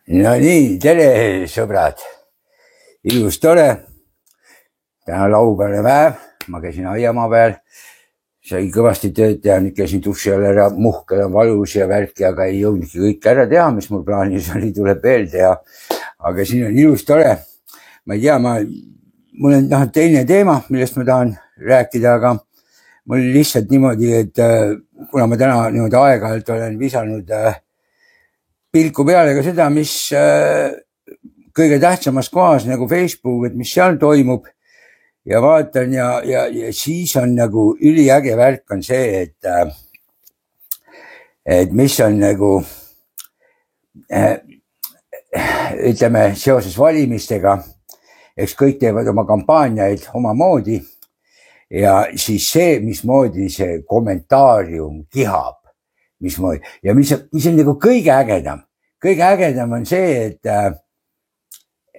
No nii, tere sõbrad. Ilus tore. Täna laupäevane päev. Ma käisin aiamaa peal. Sai kõvasti tööd ja nüüd käisin duši all ära. Muhkel on valus ja värki, aga ei jõudnudki kõik ära teha, mis mul plaanis oli, tuleb veel teha. Aga siin on ilus tore. Ma ei tea, mul on teine teema, millest ma tahan rääkida, aga mul lihtsalt niimoodi, et kuna ma täna niimoodi aeg-ajalt olen visanud pilku peale ka seda, mis kõige tähtsamas kohas nagu Facebook, et mis seal toimub ja vaatan ja siis on nagu üliäge värk on see, et mis on nagu ütleme seoses valimistega, eks kõik teevad oma kampaaniaid omamoodi ja siis see, mismoodi see kommentaarium kihab. Mismoodi. Ja mis on nagu kõige ägedam on see,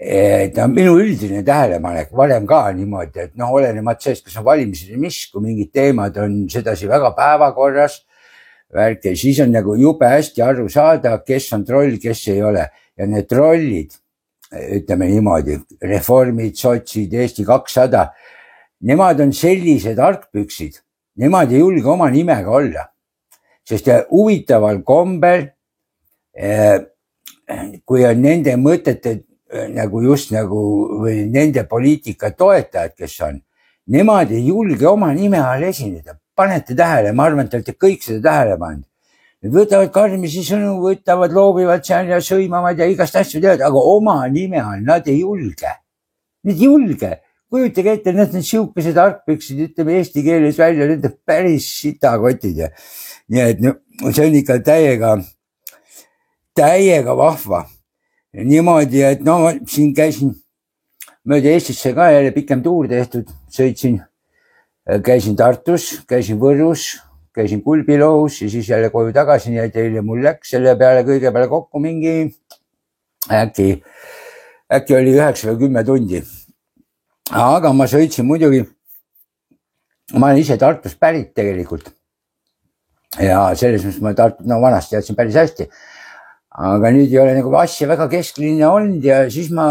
et minu üldine tähelepanek varem ka niimoodi, et olenemata sellest, kas on valimised ja mis, kui mingid teemad on sedasi väga päevakorras, värk, siis on nagu jube hästi aru saada, kes on troll, kes ei ole. Ja need trollid, ütleme niimoodi, reformid, sotsid, Eesti 200, nemad on sellised argpüksid, nemad ei julge oma nimega olla. Sest huvitaval kombel, kui on nende mõtete nagu just nagu või nende poliitika toetajad, kes on, nemad ei julge oma nime all esineda. Panete tähele, ma arvan, et olete kõik seda tähele pannud. Nad võtavad karmisi sõnu, loobivad seal ja sõimavad ja igast asju teevad, aga oma nime all nad ei julge. Nad ei julge. Kujutage ette, nad on siukesed argpüksid, ütleme eesti keeles välja, need on päris sitakotid. Nii et see on ikka täiega vahva. Niimoodi, et siin käisin mööda Eestisse ka jälle pikem tuur tehtud, sõitsin, käisin Tartus, käisin Võrus, käisin Kulbilohus ja siis jälle koju tagasi, nii et eile mul läks selle peale kõige peale kokku mingi äkki oli 9 või 10 tundi. Aga ma sõitsin muidugi, ma olen ise Tartust pärit tegelikult ja selles mõttes ma Tartut vanasti teadsin päris hästi, aga nüüd ei ole nagu asja väga kesklinna olnud ja siis ma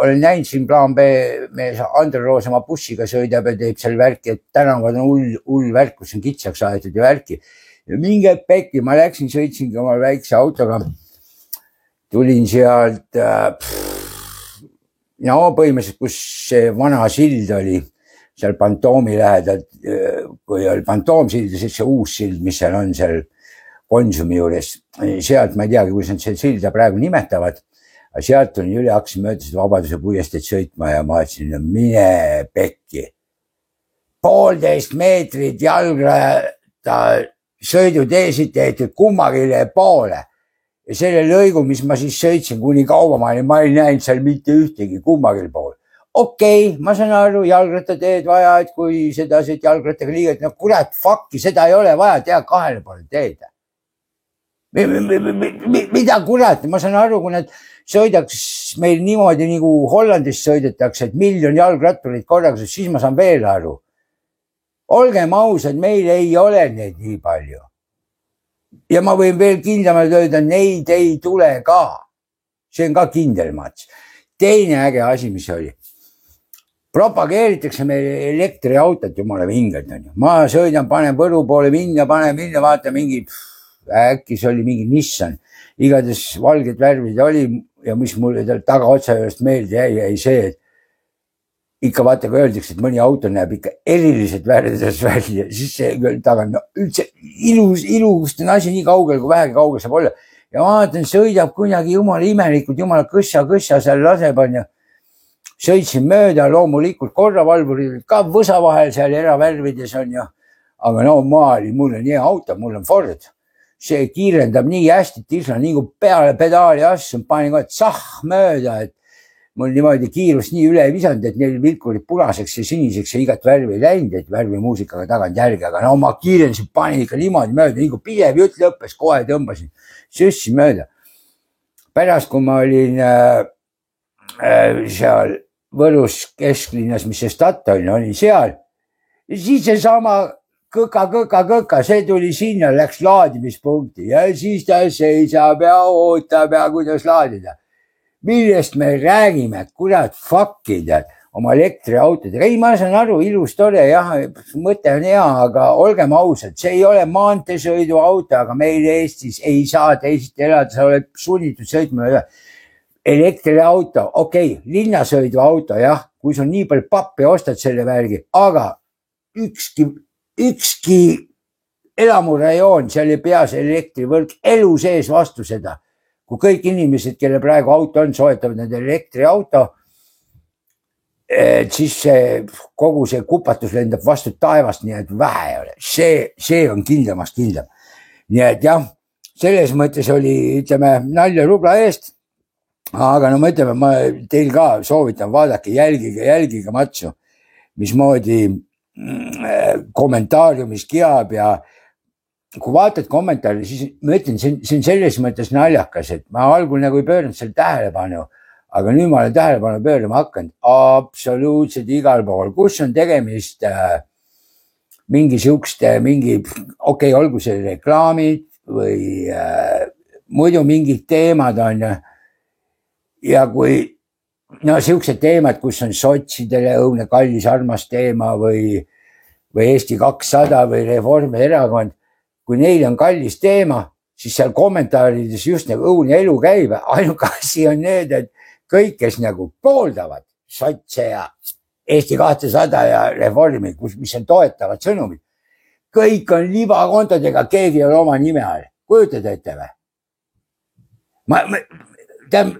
olen näinud siin plaan B mees Andro Roos oma bussiga sõidab ja teeb seal värki, et tänavad on hull värk, kus on kitsaks aetud ja värki ja mingi pekki, ma läksin, sõitsingi oma väikse autoga, tulin sealt põhimõtteliselt, kus see vana sild oli, seal Pantoomi lähedalt, kui oli Pantoomsild ja siis see uus sild, mis seal on seal Konsumi juures. Sealt ma ei teagi, kuidas nad selle silda praegu nimetavad, aga sealt on üle hakkasin mööda seda Vabaduse puiesteed sõitma ja ma ütlesin, mine pekki. 1,5 meetrit jalgratta sõiduteesid tehtud kummagile poole. Ja selle lõigu, mis ma siis sõitsin kuni kaubamaani, ma ei näinud seal mitte ühtegi kummagil pool. Okei, ma saan aru, jalgrattateed vaja, et kui seda jalgrattaga liiget, kurat, fuck'i, seda ei ole vaja teha 2 poole teed. Mida kurat, ma saan aru, kui nad sõidaks meil niimoodi nagu Hollandist sõidetakse, et 1 miljon jalgratturid korraga, siis ma saan veel aru. Olgem ausad, meil ei ole neid nii palju. Ja ma võin veel kindlamalt öelda, neid ei tule ka. See on ka kindel mats. Teine äge asi, mis oli. Propageeritakse meil elektriautot, jumala vingelt on ju. Ma sõidan, panen Võru poole minna, vaata mingi, äkki see oli mingi Nissan. Igades valged värvid oli ja mis mulle taga otsa juurest meelde jäi see, et ikka vaata, kui öeldakse, et mõni auto näeb ikka eriliselt värvides välja, siis see taga üldse ilust on asi nii kaugel, kui vähegi kaugel saab olla. Ja vaatan, sõidab kunagi jumala imelikult, jumala kõssa seal laseb on ja sõitsin mööda, loomulikult korravalvurid ka võsa vahel seal eravärvides on ju, aga mul on nii auto, mul on Ford. See kiirendab nii hästi, et isla nii kui peale pedaali asjum, panin kohe mööda, et mul niimoodi kiirust nii üle ei visanud, et neil vilkurid punaseks ja siniseks ja igat värvi ei läinud, et värvimuusikaga tagant järgi, aga ma kiirendasin, panin ikka niimoodi mööda, nii kui pidev jutt lõppes, kohe tõmbasin, süssin mööda. Pärast, kui ma olin seal Võrus kesklinnas, mis see Statoil oli seal, siis see sama kõka, see tuli sinna, läks laadimispunkti ja siis ta seisab ja ootab ja kuidas laadida. Millest me räägime, kurat, fuck'id oma elektriautodega. Ei, ma saan aru, ilus, tore, jah, mõte on hea, aga olgem ausad, see ei ole maanteesõiduauto, aga meil Eestis ei saa teisiti elada, sa oled sunnitud sõitma. Elektriauto, okei, linnasõiduauto, jah, kui sul nii palju pappi ostad selle värgi, aga ükski elamurajoon, seal ei pea see elektrivõrk elu sees vastu seda. Kui kõik inimesed, kelle praegu auto on, soetavad nende elektriauto, siis kogu see kupatus lendab vastu taevast, nii et vähe ei ole. See on kindlamast kindlam. Nii et jah, selles mõttes oli, ütleme, nalja rubla eest. Aga no mõtleme, ma teil ka soovitan, vaadake, jälgige matsu, mismoodi kommentaariumis kiab ja kui vaatad kommentaari, siis ma ütlen, see on selles mõttes naljakas, et ma algul nagu ei pöörnud selle tähelepanu, aga nüüd ma olen tähelepanu pöörama hakanud absoluutselt igal pool, kus on tegemist okei, olgu see reklaamid või muidu mingid teemad on ja kui siuksed teemad, kus on sotsidele õudne kallis armas teema või Eesti 200 või Reformierakond, kui neil on kallis teema, siis seal kommentaarides just nagu õudne elu käib. Ainuke asi on need, et kõik, kes nagu pooldavad sotse ja Eesti 200 ja Reformi, mis on toetavad sõnumid, kõik on libakontodega, keegi ei ole oma nime all. Kujutad ette või?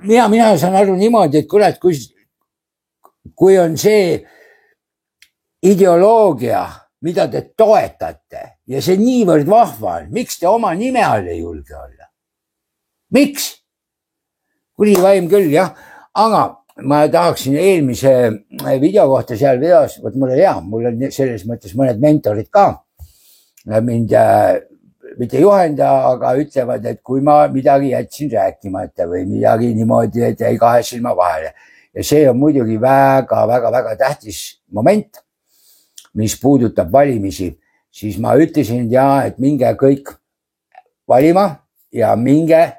Mina saan aru niimoodi, et kurat, kui on see ideoloogia, mida te toetate ja see niivõrd vahva on, miks te oma nime all ei julge olla? Miks? Kuri vaim küll, jah. Aga ma tahaksin eelmise video kohta seal videos, mul on selles mõttes mõned mentorid ka. Mind mitte juhenda, aga ütlevad, et kui ma midagi jätsin rääkimata või midagi niimoodi, et jäi kahe silma vahele. Ja see on muidugi väga tähtis moment, mis puudutab valimisi, siis ma ütlesin et minge kõik valima ja minge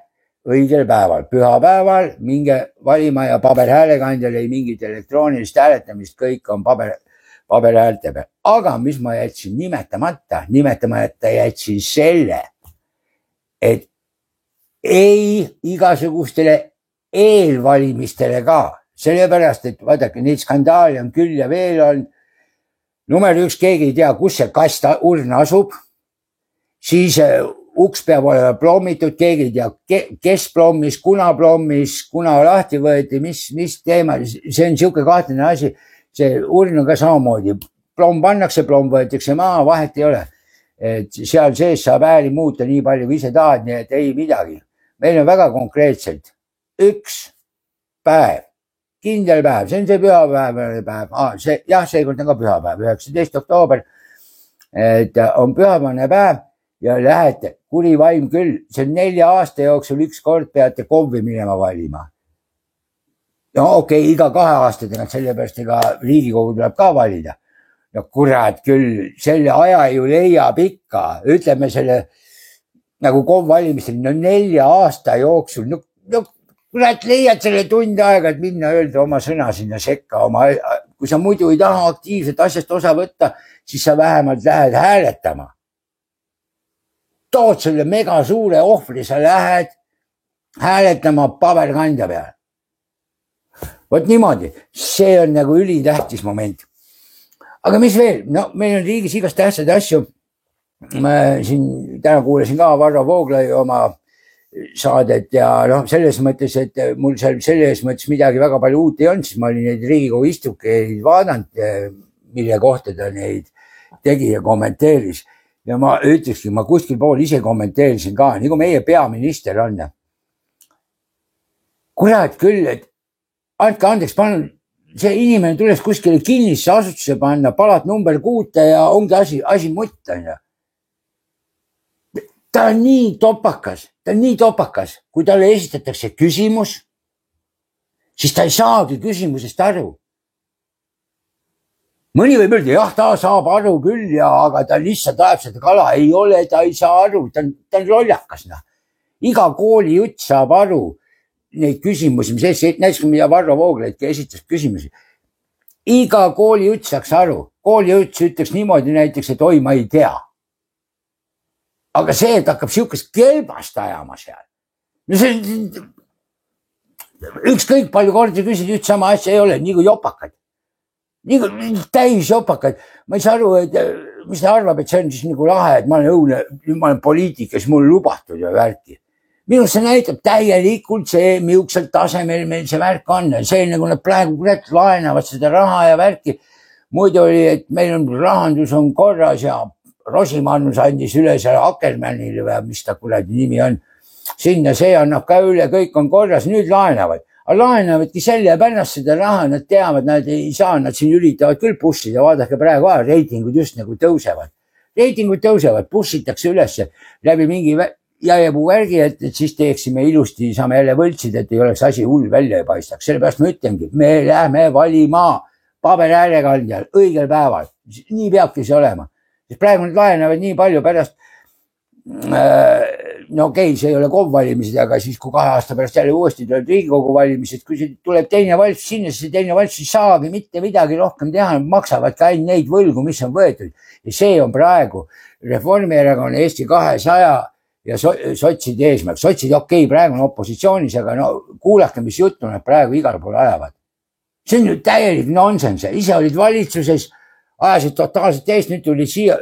õigel päeval, pühapäeval, minge valima ja paberhäälekandjal ei mingit elektroonilist hääletamist, kõik on paberhäälte peal. Aga mis ma jätsin nimetamata jätsin selle, et ei igasugustele eelvalimistele ka, sellepärast, et vaadake, neid skandaali on küll ja veel on. Number 1, keegi ei tea, kus see kast urn asub, siis uks peab olema plommitud, keegi ei tea, kes plommis, kuna lahti võeti, mis teema, see on siuke kahtlane asi, see urn on ka samamoodi, plomm pannakse, plomm võetakse maa, vahet ei ole, et seal sees saab hääli muuta nii palju, kui ise tahad, nii et ei midagi. Meil on väga konkreetselt üks päev, kindel päev, see on see pühapäevane päev, seekord on ka pühapäev, 19. oktoober, et on pühapäevane päev ja lähete, kuri vaim küll, see on 4 aasta jooksul üks kord peate KOV-i minema valima. No okei, iga 2 aasta tagant, sellepärast ega Riigikogu tuleb ka valida. No kurat küll, selle aja ju leiab ikka, ütleme selle nagu KOV valimistel, no 4 aasta jooksul, no kurat leiad selle tund aega, et minna öelda oma sõna sinna sekka. Kui sa muidu ei taha aktiivselt asjast osa võtta, siis sa vähemalt lähed hääletama. Tood selle mega suure ohvri, sa lähed hääletama paberkandja peal. Vot niimoodi, see on nagu ülitähtis moment. Aga mis veel? No meil on riigis igast tähtsad asju. Ma siin täna kuulasin ka Varro Vooglaid oma saadet ja selles mõttes, et mul seal selles mõttes midagi väga palju uut ei olnud, siis ma olin neid Riigikogu istukeid vaadanud, mille kohta ta neid tegi ja kommenteeris. Ja ma ütlekski, ma kuskil pool ise kommenteerisin ka, nii kui meie peaminister on. Kurat küll, et andke andeks, palun, see inimene tuleks kuskile kinnisse asutuse panna, palat number 6 ja ongi asi mutt on. Ta on nii topakas, kui talle esitatakse küsimus, siis ta ei saagi küsimusest aru. mõni võib öelda, jah, ta saab aru küll ja, aga ta lihtsalt ajab seda kala. Ei ole, ta ei saa aru, ta on lollakas. Iga kooli jutt saab aru neid küsimusi, mis näiteks mida Varro Vooglaidki esitas küsimusi. Iga kooli jutt saaks aru. Kooli jutt ütleks niimoodi näiteks, et oi, ma ei tea. Aga see, et hakkab siukest kelbast ajama seal. No see, ükskõik palju kordi küsid üht sama asja ei ole, nii kui jopakad. Nii kui täis jopakad. Ma ei saa aru, et mis ta arvab, et see on siis nagu lahe, et ma olen poliitikas, mul lubatud ja värki. Minus see näitab täielikult see, miuksel tasemel meil see värk on. See nagu nad praegu laenavad seda raha ja värki. Muidu oli, et meil on rahandus on korras ja Rosimannus andis üle selle Akkermannile või mis ta kuradi nimi on. Sinna see annab ka üle, kõik on korras, nüüd laenavad. Aga laenavadki selle ja pärast seda raha, nad teavad, nad ei saa, nad siin üritavad küll pussida, vaadake praegu, reitingud just nagu tõusevad. Reitingud tõusevad, pussitakse ülesse läbi mingi jääjapuu värgi, et siis teeksime ilusti, saame jälle võltsida, et ei oleks asi hull välja ei paistaks. Sellepärast ma ütlengi, me lähme valima paberäärekandjal õigel päeval. Nii peabki see olema. Sest praegu nad laenavad nii palju pärast, no okei, see ei ole KOV valimised, aga siis kui 2 aasta pärast jälle uuesti tuleb Riigikogu valimised, kui tuleb teine valitsus sinna, siis teine valitsus ei saagi mitte midagi rohkem teha, maksavad ka ainult neid võlgu, mis on võetud. Ja see on praegu Reformierakonna Eesti 200 ja sotside eesmärk. Sotsid okei, praegu on opositsioonis, aga no kuulake, mis juttu nad praegu igal pool ajavad. See on ju täielik nonsense. Ise olid valitsuses, ajasid totaalselt eest, nüüd tulid siia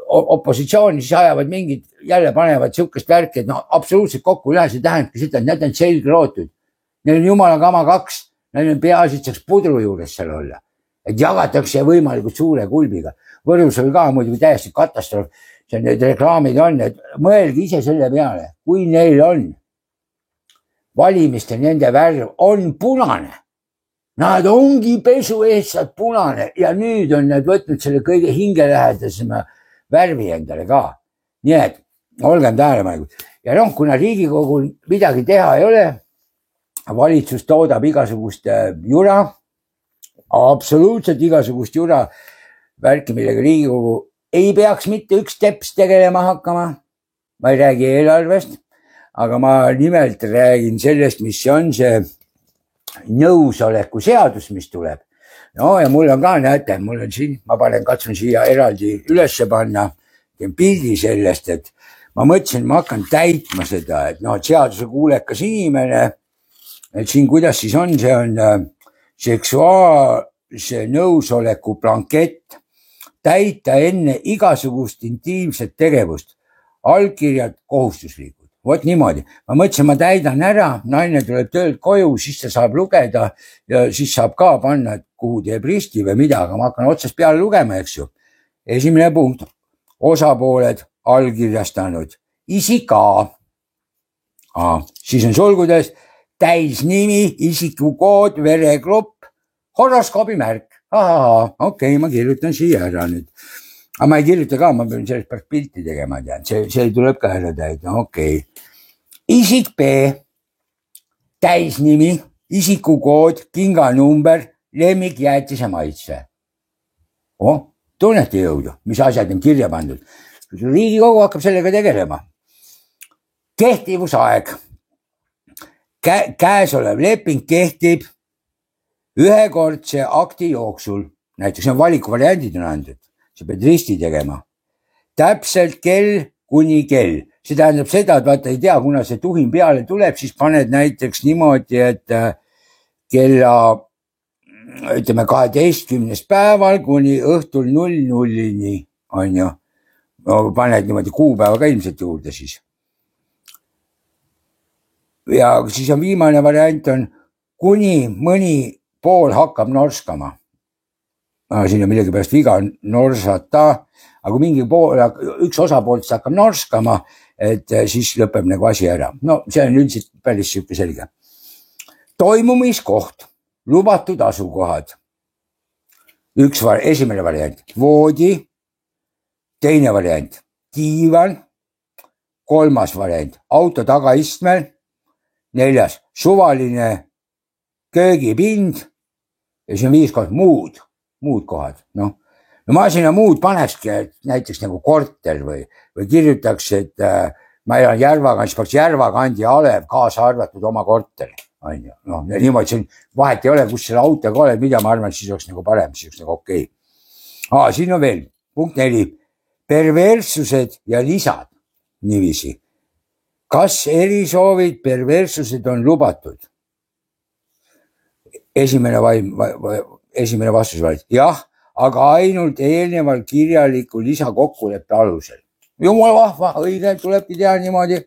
opositsiooni, siis ajavad mingid, jälle panevad siukest värki, et no absoluutselt kokku üle, see tähendabki seda, et need on selgrootud. Neil on jumala kama 2, neil on peaasi, et saaks pudru juures seal olla. Et jagatakse võimalikult suure kulbiga. Võrus oli ka muidugi täiesti katastroof. See need reklaamid on, et mõelge ise selle peale, kui neil on valimiste nende värv on punane. Nad ongi pesu eestselt punane ja nüüd on nad võtnud selle kõige hingelähedasema värvi endale ka. Nii et olgem tähelepanelikud. Ja noh, kuna Riigikogul midagi teha ei ole, valitsus toodab igasugust jura, absoluutselt igasugust jura värki, millega Riigikogu ei peaks mitte üks teps tegelema hakkama. Ma ei räägi eelarvest, aga ma nimelt räägin sellest, mis on see nõusoleku seadus, mis tuleb. No ja mul on ka, näete, mul on siin, ma katsun siia eraldi ülesse panna pildi sellest, et ma mõtlesin, ma hakkan täitma seda, et no, seaduse kuulekas inimene, et siin kuidas siis on, see on seksuaalse nõusoleku blankett, täita enne igasugust intiimset tegevust, allkirjad kohustuslikud. Vot niimoodi. Ma mõtlesin, ma täidan ära, naine tuleb töölt koju, siis ta saab lugeda ja siis saab ka panna, kuhu teeb risti või mida, aga ma hakkan otsast peale lugema, eks ju. Esimene punkt, osapooled allkirjastanud, isik A. Siis on sulgudes täisnimi, isikukood, veregrupp, horoskoobi märk. Okei, ma kirjutan siia ära nüüd. Aga ma ei kirjuta ka, ma pean sellest pärast pilti tegema, tean. See tuleb ka ära täida, okei. Isik B, täisnimi, isikukood, kinganumber, lemmik, jäätise maitse. Tunnete jõudu, mis asjad on kirja pandud. Riigikogu hakkab sellega tegelema. Kehtivusaeg. Käesolev leping kehtib ühekordse akti jooksul. Näiteks on valikuvariandid on andnud. Sa pead risti tegema. Täpselt kell kuni kell. See tähendab seda, et vaata ei tea, kuna see tuhin peale tuleb, siis paned näiteks niimoodi, et kella, ütleme 12. päeval kuni õhtul 00-ni on ju. Paned niimoodi kuupäeva ka ilmselt juurde siis. Ja siis on viimane variant on, kuni mõni pool hakkab norskama. Siin on millegi pärast viga norsata, aga kui mingi pool, üks osapoolt hakkab norskama, et siis lõpeb nagu asi ära. No see on üldiselt päris siuke selge. Toimumiskoht, lubatud asukohad. Esimene variant, voodi, teine variant, diivan, kolmas variant, auto tagaistmel, neljas, suvaline köögipind ja siis on 5 koht muud. muud kohad, noh. No ma sinna muud panekski, et näiteks nagu korter või kirjutaks, et ma elan Järvakandis, peaks Järvakandi Alev kaasa arvatud oma korteri. No niimoodi siin vahet ei ole, kus selle autoga oled, mida ma arvan, siis oleks nagu parem, siis oleks nagu okei. Siin on veel punkt 4. Perverssused ja lisad niiviisi. Kas erisoovid, perverssused on lubatud? Esimene vastus vaid jah, aga ainult eelneval kirjaliku lisakokkuleppe alusel. Jumal vahva, õige, tulebki teha niimoodi.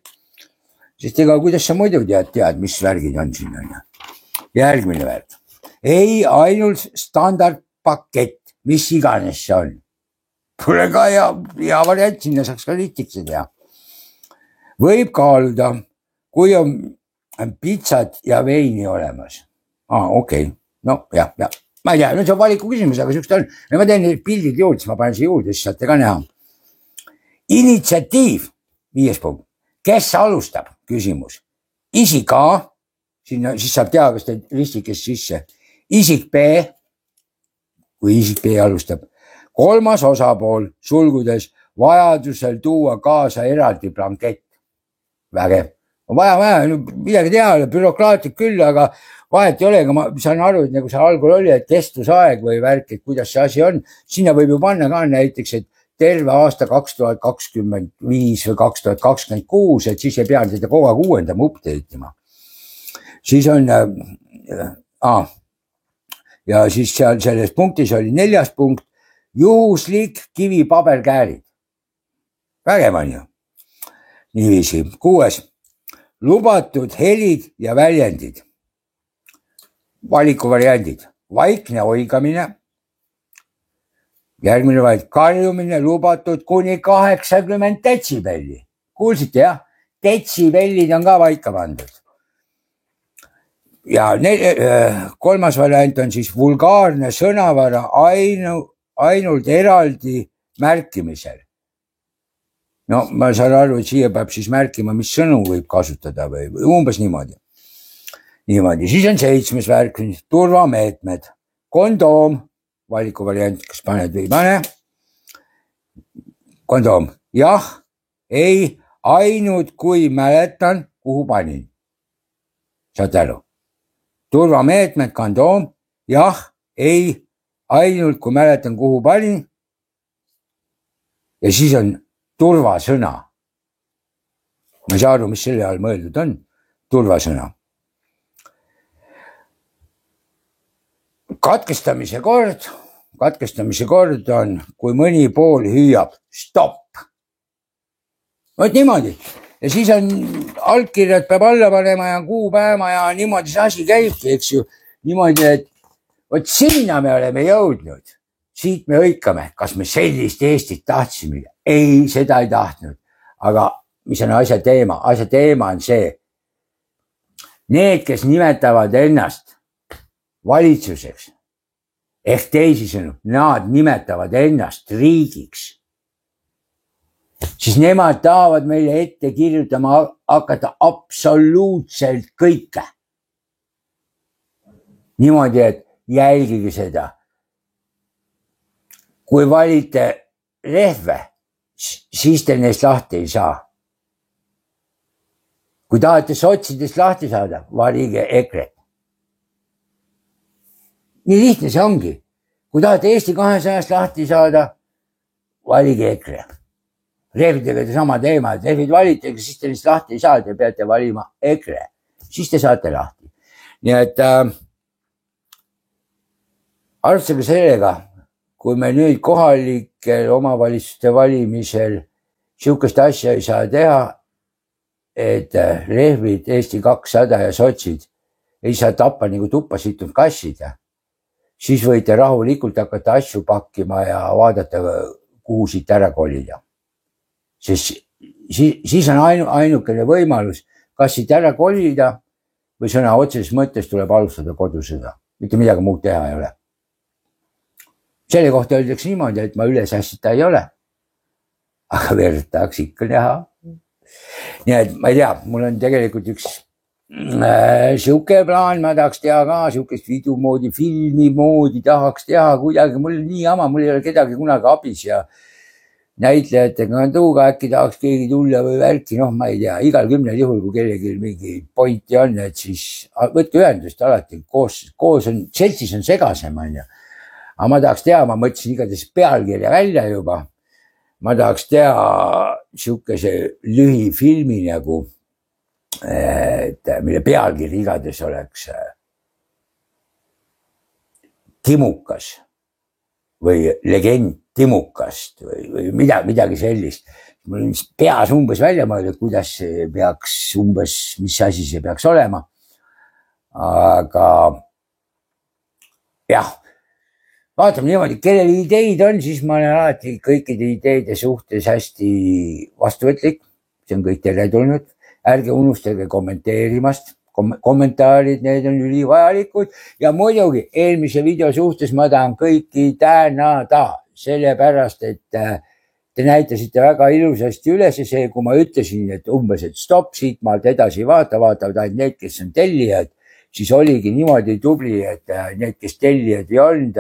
Sest ega kuidas sa muidu tead, mis värgid on siin. Järgmine värg. Ei ainult standardpakett, mis iganes see on. Tule ka hea variant, sinna saaks ka litikse teha. Võib kaaluda, kui on pitsat ja veini olemas. Okei. No jah. Ma ei tea, no see on valiku küsimus, aga siukest on. Ma teen need pildid juurde, siis ma panen siia juurde, siis saate ka näha. Initsiatiiv, 5. punkt. Kes alustab? Küsimus. Isik A, sinna siis saab teha, kas teed ristikest sisse. Isik B, kui isik B alustab. 3. osapool, sulgudes, vajadusel tuua kaasa eraldi blankett. Vägev. On vaja, midagi teha, bürokraatlik küll, aga vahet ei ole, aga ma saan aru, et nagu seal algul oli, et kestusaeg või värk, et kuidas see asi on. Sinna võib ju panna ka näiteks, et terve aasta 2025 või 2026, et siis ei pea seda kogu aeg uuendama, update'ima. Siis on, ja siis seal selles punktis oli 4. punkt, juhuslik kivipaberkäärid. Vägev on ju. Niiviisi. 6. Lubatud helid ja väljendid. Valikuvariandid. Vaikne oigamine. Järgmine vaid karjumine lubatud kuni 80 detsibelli. Kuulsite jah? Detsibellid on ka paika pandud. Ja 3. variant on siis vulgaarne sõnavara ainult eraldi märkimisel. No ma saan aru, et siia peab siis märkima, mis sõnu võib kasutada või umbes niimoodi. Siis on 7. värk, turvameetmed, kondoom, valikuvariant, kas paned või ei pane. Kondoom, jah, ei, ainult kui mäletan, kuhu panin. Saate aru? Turvameetmed, kondoom, jah, ei, ainult kui mäletan, kuhu panin. Ja siis on turvasõna. Ma ei saa aru, mis selle all mõeldud on. Turvasõna. Katkestamise kord on, kui mõni pool hüüab stopp. Võt niimoodi. Ja siis on allkirjad peab alla panema ja kuupäeva ja niimoodi see asi käibki, eks ju. Niimoodi, et võt sinna me oleme jõudnud. Siit me hõikame, kas me sellist Eestit tahtsime. Ei, seda ei tahtnud. Aga mis on asja teema? Asja teema on see. Need, kes nimetavad ennast valitsuseks, ehk teisisõnu, nad nimetavad ennast riigiks, siis nemad tahavad meile ette kirjutama hakata absoluutselt kõike. Niimoodi, et jälgige seda. Kui valite rehve, siis te neist lahti ei saa. Kui tahate sotsidest lahti saada, valige EKRE. Nii lihtne see ongi. Kui tahate Eesti 200-st lahti saada, valige EKRE. Rehvidega te sama teema, et rehvid valite, siis te neist lahti ei saa, te peate valima EKRE. Siis te saate lahti. Nii et arvestage sellega, kui me nüüd kohalikel omavalitsuste valimisel siukest asja ei saa teha, et rehvid, Eesti 200 ja sotsid ei saa tappa nagu tuppa situnud kassid, siis võite rahulikult hakata asju pakkima ja vaadata, kuhu siit ära kolida. Siis on ainukene võimalus, kas siit ära kolida või sõna otseses mõttes tuleb alustada kodusõda. Mitte midagi muud teha ei ole. Selle kohta öeldakse niimoodi, et ma ülesässita ei ole. Aga verd tahaks ikka näha. Nii et ma ei tea, mul on tegelikult üks siuke plaan ma tahaks teha ka, siukest video moodi, filmi moodi tahaks teha kuidagi, mul nii jama, mul ei ole kedagi kunagi abis ja näitlejatega on tuuga, äkki tahaks keegi tulla või värki, noh, ma ei tea, igal 10 juhul, kui kellelgi mingi pointi on, et siis võtke ühendust alati, koos on, seltsis on segasem, on ju. Aga ma tahaks teha, ma mõtlesin igatahes pealkirja välja juba. Ma tahaks teha siukese lühifilmi nagu, mille pealkiri igatahes oleks Timukas või legend Timukast või midagi sellist. Mul on peas umbes välja mõeldud, kuidas see peaks umbes, mis asi see peaks olema. Aga jah, vaatame niimoodi, kellel ideid on, siis ma olen alati kõikide ideede suhtes hästi vastuvõtlik. See on kõik teretulnud. Ärge unustage kommenteerimast. Kommentaarid, need on ülivajalikud ja muidugi eelmise video suhtes ma tahan kõiki tänada, sellepärast, et te näitasite väga ilusasti üles see, kui ma ütlesin, et umbes, et stopp, siit maalt edasi vaatavad ainult need, kes on tellijad, siis oligi niimoodi tubli, et need, kes tellijad ei olnud,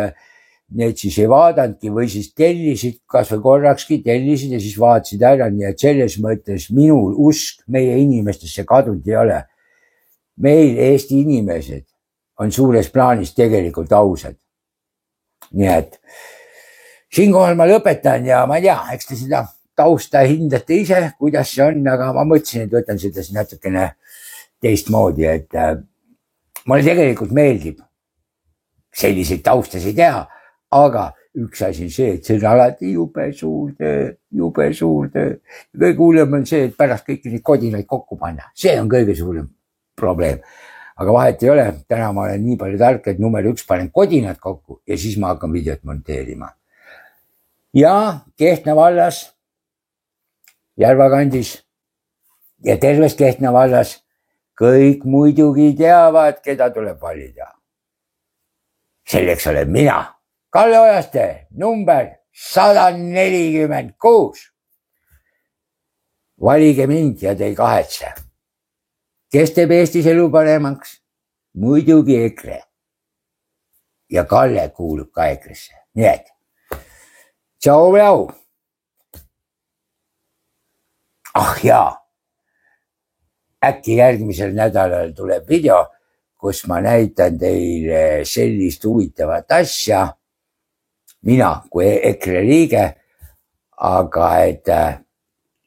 need siis ei vaadanudki või siis tellisid, kas või korrakski tellisid ja siis vaatasid ära, nii et selles mõttes minul usk meie inimestesse kadunud ei ole. Meil Eesti inimesed on suures plaanis tegelikult ausad. Nii et siinkohal ma lõpetan ja ma ei tea, eks te seda tausta hindate ise, kuidas see on, aga ma mõtlesin, et võtan seda natukene teistmoodi, et mulle tegelikult meeldib selliseid taustasid teha, aga üks asi on see, et see on alati jube suur töö. Kõige hullem on see, et pärast kõiki neid kodinaid kokku panna. See on kõige suurem probleem. Aga vahet ei ole, täna ma olen nii palju tark, et number 1 panen kodinad kokku ja siis ma hakkan videot monteerima. Ja Kehtna vallas, Järva kandis ja terves Kehtna vallas kõik muidugi teavad, keda tuleb valida. Selleks olen mina, Kalle Ojaste, number 146. Valige mind ja te ei kahetse. Kes teeb Eestis elu paremaks? Muidugi EKRE. Ja Kalle kuulub ka EKRE-sse. Nii et, tšau blau. Jaa, äkki järgmisel nädalal tuleb video, kus ma näitan teile sellist huvitavat asja. Mina kui EKRE liige, aga et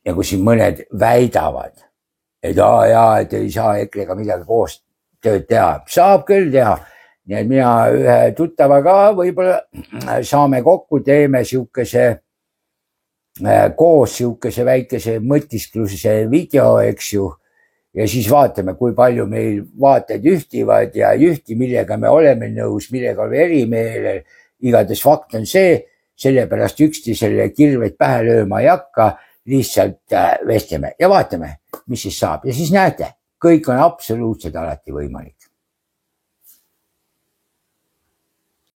nagu siin mõned väidavad, et et ei saa EKRE-ga midagi koos tööd teha. Saab küll teha. Nii et mina ühe tuttavaga võib-olla saame kokku, teeme koos siukese väikese mõtiskluse video, eks ju. Ja siis vaatame, kui palju meil vaated ühtivad ja ühti, millega me oleme nõus, millega oleme erimeelel. Igatahes fakt on see, sellepärast üksteisele kirveid pähe lööma ei hakka, lihtsalt vestleme ja vaatame, mis siis saab. Ja siis näete, kõik on absoluutselt alati võimalik.